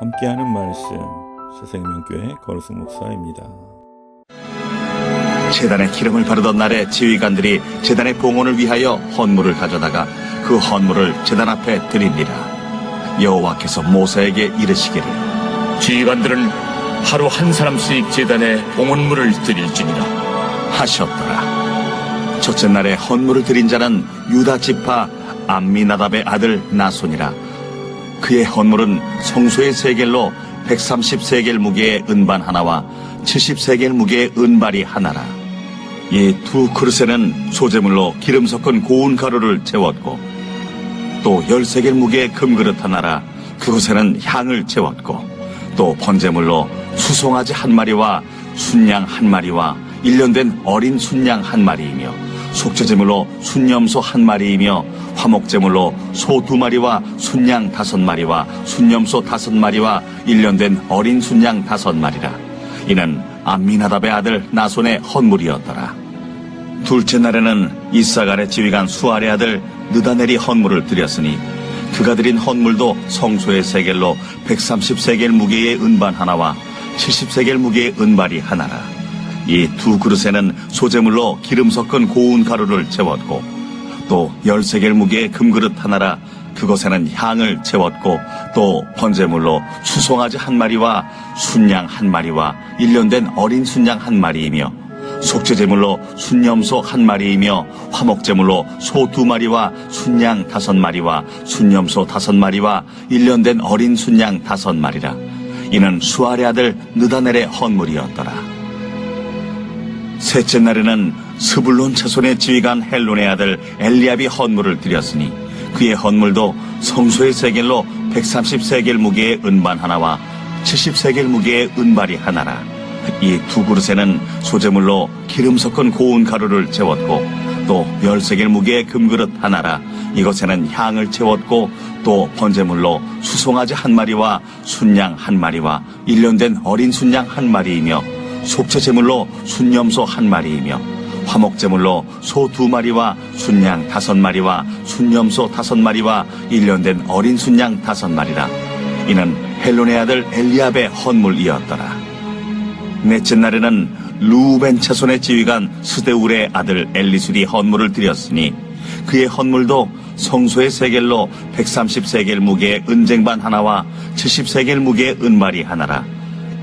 함께하는 말씀 새생명교회 거룩승 목사입니다. 제단에 기름을 바르던 날에 지휘관들이 제단의 봉헌을 위하여 헌물을 가져다가 그 헌물을 제단 앞에 드리니라. 여호와께서 모세에게 이르시기를 지휘관들은 하루 한 사람씩 제단에 봉헌물을 드릴지니라 하셨더라. 첫째 날에 헌물을 드린 자는 유다 지파 암미나답의 아들 나손이라. 그의 헌물은 성소의 세겔로 130세겔 무게의 은반 하나와 70세겔 무게의 은발이 하나라. 이 두 그릇에는 소재물로 기름 섞은 고운 가루를 채웠고 또 10세겔 무게의 금그릇 하나라. 그곳에는 향을 채웠고 또 번제물로 수송아지 한 마리와 순양 한 마리와 일년된 어린 순양 한 마리이며 속죄제물로 순염소 한 마리이며 화목제물로 소 2마리와 순양 5마리와 순염소 5마리와 일년된 어린 순양 5마리라. 이는 암미나답의 아들 나손의 헌물이었더라. 둘째 날에는 이사갈의 지휘관 수알의 아들 느다넬이 헌물을 드렸으니 그가 드린 헌물도 성소의 세겔로 130세겔 무게의 은반 하나와 70세겔 무게의 은발이 하나라. 이 두 그릇에는 소재물로 기름 섞은 고운 가루를 채웠고 또 10세겔 무게의 금그릇 하나라. 그것에는 향을 채웠고 또 번제물로 수송아지 한 마리와 순양 한 마리와 일년된 어린 순양 한 마리이며 속죄제물로 순염소 한 마리이며 화목제물로 소 2마리와 순양 5마리와 순염소 5마리와 일년된 어린 순양 5마리라. 이는 수알의 아들 느다넬의 헌물이었더라. 셋째 날에는 스불론 자손의 지휘관 헬론의 아들 엘리압이 헌물을 드렸으니 그의 헌물도 성소의 세겔로 130세겔 무게의 은반 하나와 70세겔 무게의 은발이 하나라. 이 두 그릇에는 소재물로 기름 섞은 고운 가루를 채웠고 또 10세겔 무게의 금그릇 하나라. 이것에는 향을 채웠고 또 번제물로 수송아지 한 마리와 순양 한 마리와 일년된 어린 순양 한 마리이며 속죄제물로 순염소 한 마리이며 화목제물로 소 2마리와 순양 5마리와 순염소 5마리와 일년된 어린 순양 5마리라. 이는 헬론의 아들 엘리압의 헌물이었더라. 넷째 날에는 루벤 자손의 지휘관 스데울의 아들 엘리술이 헌물을 드렸으니 그의 헌물도 성소의 세겔로 130세겔 무게의 은쟁반 하나와 70세겔 무게의 은발이 하나라.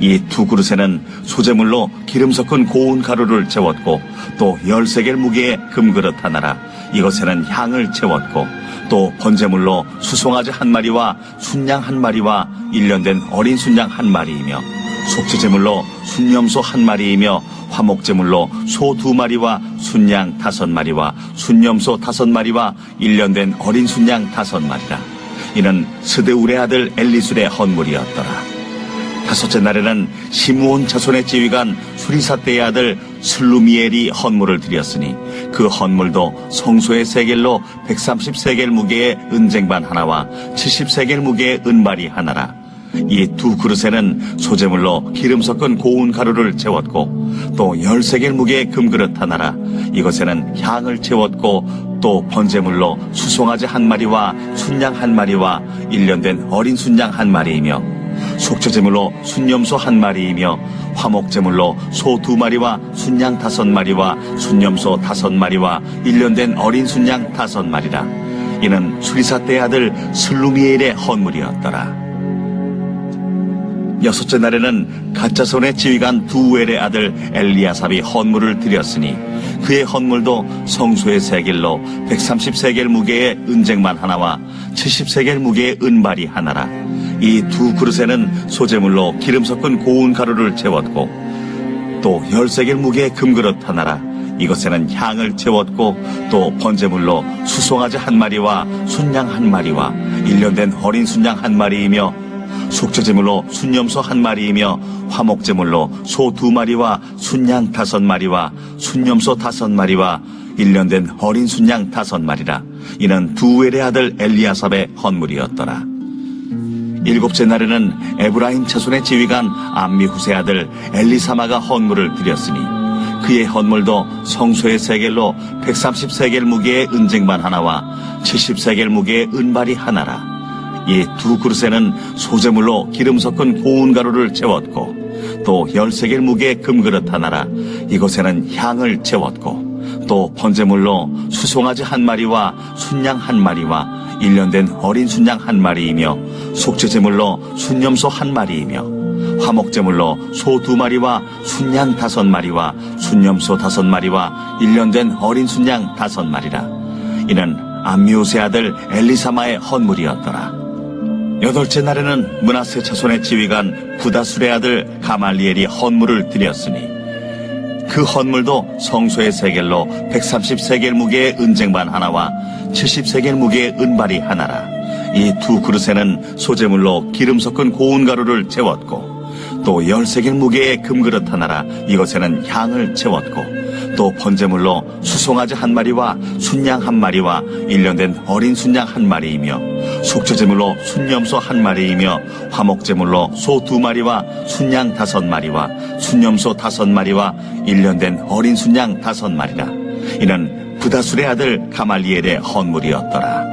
이 두 그릇에는 소재물로 기름 섞은 고운 가루를 채웠고 또 10세겔 무게의 금그릇 하나라. 이것에는 향을 채웠고 또 번제물로 수송아지 한 마리와 순양 한 마리와 일년된 어린 순양 한 마리이며 속죄제물로 순염소 한 마리이며 화목제물로 소 2마리와 순양 5마리와 순염소 5마리와 일년된 어린 순양 5마리라. 이는 스데울의 아들 엘리술의 헌물이었더라. 다섯째 날에는 시므온 자손의 지휘관 수리사떼의 아들 슬루미엘이 헌물을 드렸으니 그 헌물도 성소의 세겔로 130세겔 무게의 은쟁반 하나와 70세겔 무게의 은발이 하나라. 이 두 그릇에는 소재물로 기름 섞은 고운 가루를 채웠고 또 10세겔 무게의 금그릇 하나라. 이것에는 향을 채웠고 또 번제물로 수송아지 한 마리와 순양 한 마리와 일년된 어린 순양 한 마리이며 속죄제물로 순염소 한 마리이며 화목제물로 소 2마리와 순양 5마리와 순염소 5마리와 일년된 어린 순양 5마리라. 이는 수리사떼의 아들 슬루미엘의 헌물이었더라. 여섯째 날에는 갓자손의 지휘관 두엘의 아들 엘리아삽이 헌물을 드렸으니 그의 헌물도 성소의 세겔로 130세겔 무게의 은쟁반 하나와 70세겔 무게의 은발이 하나라. 이 두 그릇에는 소재물로 기름 섞은 고운 가루를 채웠고 또 10세겔 무게의 금그릇 하나라. 이것에는 향을 채웠고 또 번제물로 수송아지 한 마리와 순양 한 마리와 일년된 어린 순양 한 마리이며 속죄제물로 순염소 한 마리이며 화목제물로 소 2마리와 순양 5마리와 순염소 5마리와 일년된 어린 순양 5마리라. 이는 두엘의 아들 엘리아삽의 헌물이었더라. 일곱째 날에는 에브라임 자손의 지휘관 암미후세 아들 엘리사마가 헌물을 드렸으니 그의 헌물도 성소의 세겔로 130세겔 무게의 은쟁반 하나와 70세겔 무게의 은발이 하나라. 이 두 그릇에는 소재물로 기름 섞은 고운 가루를 채웠고 또 13개 무게의 금그릇 하나라 이것에는 향을 채웠고 또 번제물로 수송아지 한 마리와 순양 한 마리와 1년 된 어린 순양 한 마리이며 속죄제물로 순염소 한 마리이며 화목제물로 소 2마리와 순양 5마리와 순염소 5마리와 1년 된 어린 순양 5마리라. 이는 암미우스의 아들 엘리사마의 헌물이었더라. 8째 날에는 므낫세 자손의 지휘관 부다술의 아들 가말리엘이 헌물을 드렸으니 그 헌물도 성소의 세겔로 130세겔 무게의 은쟁반 하나와 70세겔 무게의 은발이 하나라. 이 두 그릇에는 소재물로 기름 섞은 고운 가루를 채웠고 또 13개 무게의 금그릇 하나라 이것에는 향을 채웠고 또 번제물로 수송아지 한 마리와 순양 한 마리와 1년 된 어린 순양 한 마리이며 속죄제물로 순염소 한 마리이며 화목제물로 소 2마리와 순양 5마리와 순염소 5마리와 1년 된 어린 순양 5마리라. 이는 부다술의 아들 가말리엘의 헌물이었더라.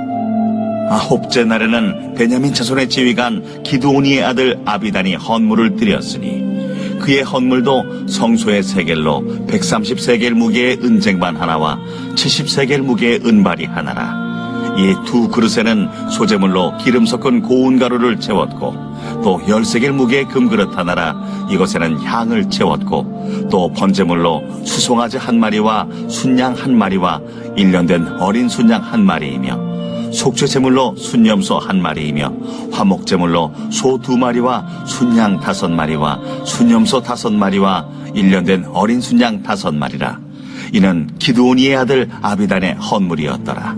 9째 날에는 베냐민 자손의 지휘관 기드오니의 아들 아비단이 헌물을 드렸으니 그의 헌물도 성소의 세겔로 130세겔 무게의 은쟁반 하나와 70세겔 무게의 은발이 하나라. 이 두 그릇에는 소재물로 기름 섞은 고운 가루를 채웠고 또 13개 무게의 금그릇 하나라 이것에는 향을 채웠고 또 번제물로 수송아지 한 마리와 순양 한 마리와 1년 된 어린 순양 한 마리이며 속죄제물로 순염소 한 마리이며 화목제물로 소 2마리와 순양 5마리와 순염소 5마리와 1년 된 어린 순양 5마리라. 이는 기드오니의 아들 아비단의 헌물이었더라.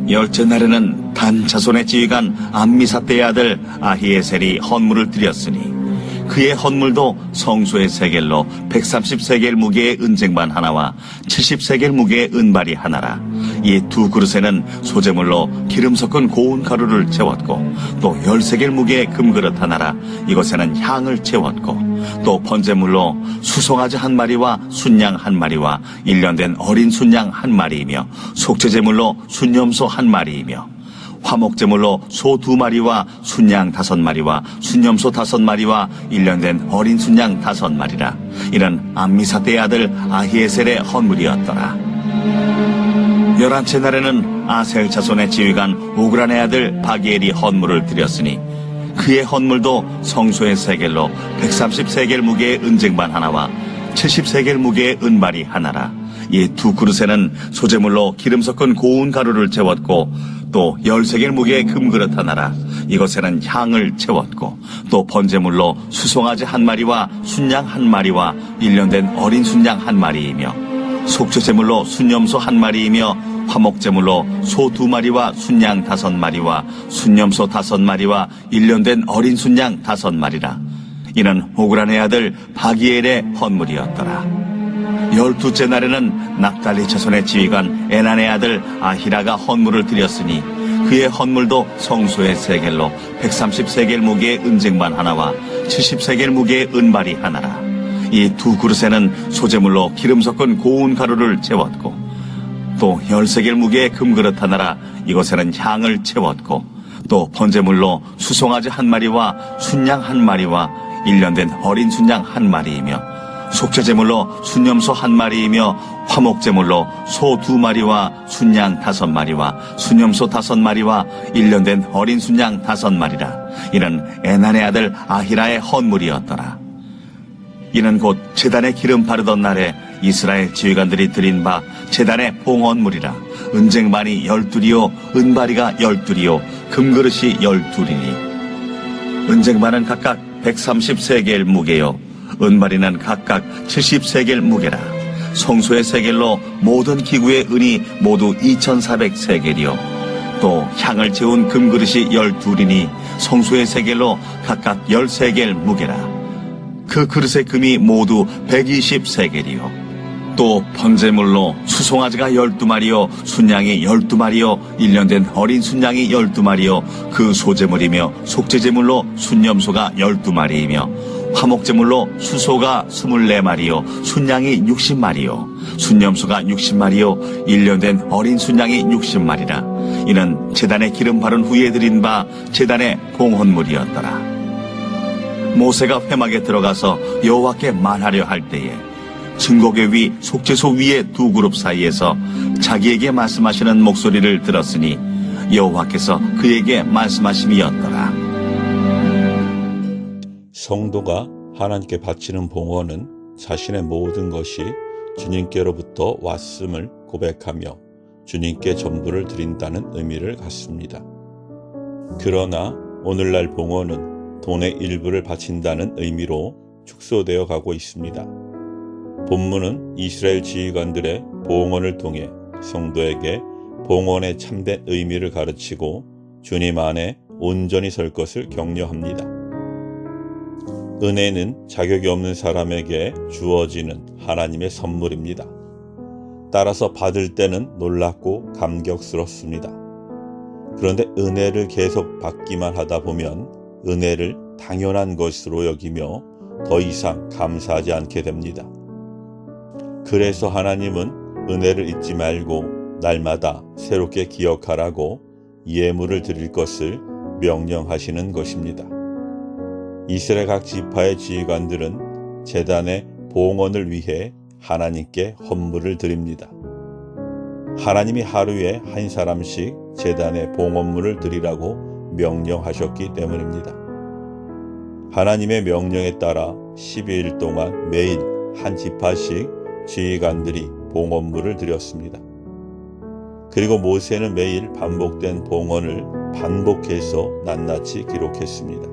10째 날에는 단 자손의 지휘관 암미사대의 아들 아히에셀이 헌물을 드렸으니 그의 헌물도 성소의 세겔로 130세겔 무게의 은쟁반 하나와 70세겔 무게의 은발이 하나라. 이 두 그릇에는 소재물로 기름 섞은 고운 가루를 채웠고 또 13개 무게의 금그릇 하나라 이것에는 향을 채웠고 또 번제물로 수송아지 한 마리와 순양 한 마리와 1년 된 어린 순양 한 마리이며 속죄제물로 순염소 한 마리이며 화목제물로 소 2마리와 순양 5마리와 순염소 5마리와 1년 된 어린 순양 5마리라. 이는 암미사대의 아들 아히에셀의 헌물이었더라. 11째 날에는 아셀 자손의 지휘관 오그란의 아들 바기엘이 헌물을 드렸으니 그의 헌물도 성소의 세겔로 130세겔 무게의 은쟁반 하나와 70세겔 무게의 은발이 하나라. 이 두 그릇에는 소재물로 기름 섞은 고운 가루를 채웠고 또 13개 무게의 금그릇 하나라 이것에는 향을 채웠고 또 번제물로 수송아지 한 마리와 순양 한 마리와 1년 된 어린 순양 한 마리이며 속죄제물로 순염소 한 마리이며 화목제물로 소 2마리와 순양 5마리와 순염소 5마리와 1년 된 어린 순양 5마리라. 이는 오그란의 아들 바기엘의 헌물이었더라. 12째 날에는 납달리 자손의 지휘관 에난의 아들 아히라가 헌물을 드렸으니 그의 헌물도 성소의 세겔로 130세겔 무게의 은쟁반 하나와 70세겔 무게의 은발이 하나라. 이 두 그릇에는 소재물로 기름 섞은 고운 가루를 채웠고 또 13개 무게의 금그릇 하나라 이것에는 향을 채웠고 또 번제물로 수송아지 한 마리와 순양 한 마리와 1년 된 어린 순양 한 마리이며 속죄제물로 순염소 한 마리이며 화목제물로 소 2마리와 순양 5마리와 순염소 5마리와 1년 된 어린 순양 5마리라. 이는 에난의 아들 아히라의 헌물이었더라. 이는 곧 제단에 기름 바르던 날에 이스라엘 지휘관들이 드린 바 제단의 봉헌물이라. 은쟁반이 12이요 은바리가 12이요 금그릇이 12이니 은쟁반은 각각 130세겔 무게요 은바리는 각각 70세겔 무게라. 성소의 세겔로 모든 기구의 은이 모두 2400세겔이요 또 향을 채운 금그릇이 12이니 성소의 세겔로 각각 10세겔 무게라. 그 그릇의 금이 모두 120세겔이요 또 번제물로 수송아지가 12마리요 순양이 12마리요 1년 된 어린 순양이 12마리요 그 소제물이며 속죄제물로 순염소가 12마리이며 화목제물로 수소가 24마리요 순양이 60마리요 순염소가 60마리요 1년 된 어린 순양이 60마리라. 이는 제단에 기름 바른 후에 드린 바 제단의 봉헌물이었더라. 모세가 회막에 들어가서 여호와께 말하려 할 때에 증거궤 위 속죄소 위의 두 그룹 사이에서 자기에게 말씀하시는 목소리를 들었으니 여호와께서 그에게 말씀하심이었더라. 성도가 하나님께 바치는 봉헌은 자신의 모든 것이 주님께로부터 왔음을 고백하며 주님께 전부를 드린다는 의미를 갖습니다. 그러나 오늘날 봉헌은 돈의 일부를 바친다는 의미로 축소되어 가고 있습니다. 본문은 이스라엘 지휘관들의 봉헌을 통해 성도에게 봉헌의 참된 의미를 가르치고 주님 안에 온전히 설 것을 격려합니다. 은혜는 자격이 없는 사람에게 주어지는 하나님의 선물입니다. 따라서 받을 때는 놀랍고 감격스럽습니다. 그런데 은혜를 계속 받기만 하다 보면 은혜를 당연한 것으로 여기며 더 이상 감사하지 않게 됩니다. 그래서 하나님은 은혜를 잊지 말고 날마다 새롭게 기억하라고 예물을 드릴 것을 명령하시는 것입니다. 이스라엘 각 지파의 지휘관들은 제단의 봉헌을 위해 하나님께 헌물을 드립니다. 하나님이 하루에 한 사람씩 제단의 봉헌물을 드리라고 명령하셨기 때문입니다. 하나님의 명령에 따라 12일 동안 매일 한 지파씩 지휘관들이 봉헌물을 드렸습니다. 그리고 모세는 매일 반복된 봉헌을 반복해서 낱낱이 기록했습니다.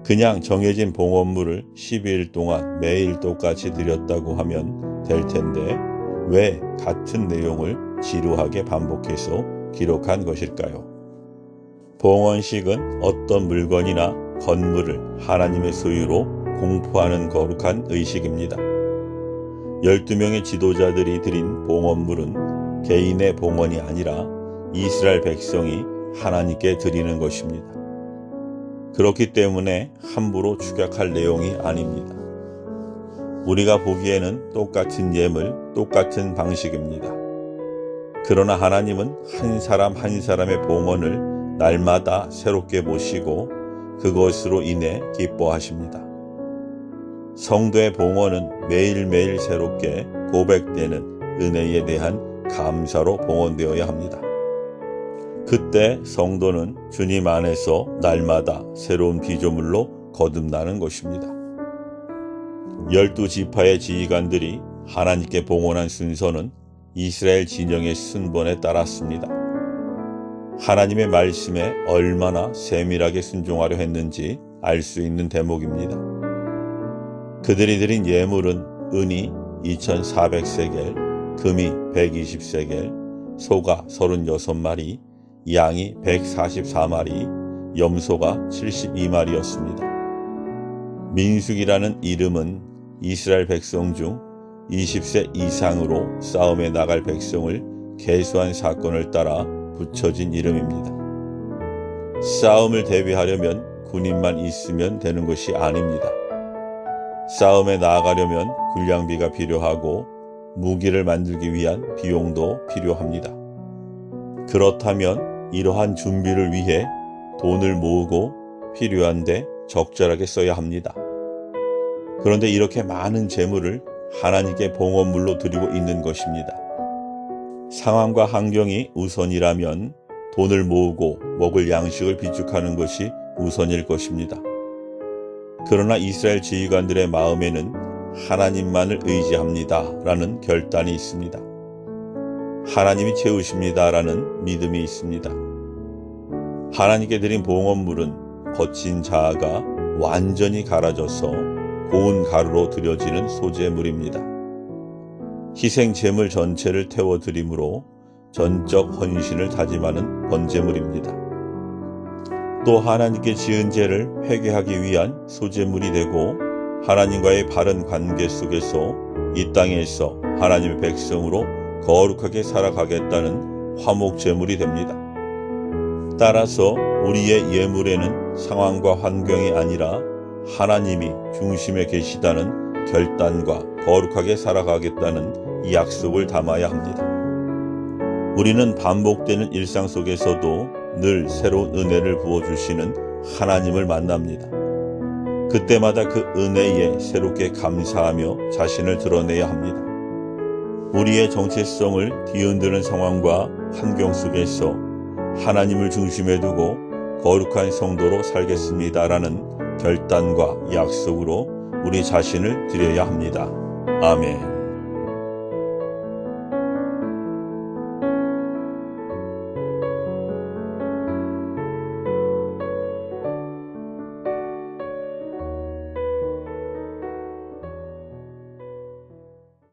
그냥 정해진 봉헌물을 12일 동안 매일 똑같이 드렸다고 하면 될 텐데 왜 같은 내용을 지루하게 반복해서 기록한 것일까요? 봉헌식은 어떤 물건이나 건물을 하나님의 소유로 공포하는 거룩한 의식입니다. 12명의 지도자들이 드린 봉헌물은 개인의 봉헌이 아니라 이스라엘 백성이 하나님께 드리는 것입니다. 그렇기 때문에 함부로 축약할 내용이 아닙니다. 우리가 보기에는 똑같은 예물, 똑같은 방식입니다. 그러나 하나님은 한 사람 한 사람의 봉헌을 날마다 새롭게 보시고 그것으로 인해 기뻐하십니다. 성도의 봉헌은 매일매일 새롭게 고백되는 은혜에 대한 감사로 봉헌되어야 합니다. 그때 성도는 주님 안에서 날마다 새로운 피조물로 거듭나는 것입니다. 12지파의 지휘관들이 하나님께 봉헌한 순서는 이스라엘 진영의 순번에 따랐습니다. 하나님의 말씀에 얼마나 세밀하게 순종하려 했는지 알 수 있는 대목입니다. 그들이 드린 예물은 은이 2400세겔, 금이 120세겔, 소가 36마리, 양이 144마리, 염소가 72마리였습니다. 민숙이라는 이름은 이스라엘 백성 중 20세 이상으로 싸움에 나갈 백성을 계수한 사건을 따라 붙여진 이름입니다. 싸움을 대비하려면 군인만 있으면 되는 것이 아닙니다. 싸움에 나아가려면 군량비가 필요하고 무기를 만들기 위한 비용도 필요합니다. 그렇다면 이러한 준비를 위해 돈을 모으고 필요한데 적절하게 써야 합니다. 그런데 이렇게 많은 재물을 하나님께 봉헌물로 드리고 있는 것입니다. 상황과 환경이 우선이라면 돈을 모으고 먹을 양식을 비축하는 것이 우선일 것입니다. 그러나 이스라엘 지휘관들의 마음에는 하나님만을 의지합니다 라는 결단이 있습니다. 하나님이 채우십니다 라는 믿음이 있습니다. 하나님께 드린 봉헌물은 거친 자아가 완전히 갈아져서 고운 가루로 드려지는 소재물입니다. 희생 제물 전체를 태워드림으로 전적 헌신을 다짐하는 번제물입니다. 또 하나님께 지은 죄를 회개하기 위한 소재물이 되고 하나님과의 바른 관계 속에서 이 땅에서 하나님의 백성으로 거룩하게 살아가겠다는 화목제물이 됩니다. 따라서 우리의 예물에는 상황과 환경이 아니라 하나님이 중심에 계시다는 결단과 거룩하게 살아가겠다는 이 약속을 담아야 합니다. 우리는 반복되는 일상 속에서도 늘 새로운 은혜를 부어주시는 하나님을 만납니다. 그때마다 그 은혜에 새롭게 감사하며 자신을 드러내야 합니다. 우리의 정체성을 뒤흔드는 상황과 환경 속에서 하나님을 중심에 두고 거룩한 성도로 살겠습니다라는 결단과 약속으로 우리 자신을 드려야 합니다. 아멘.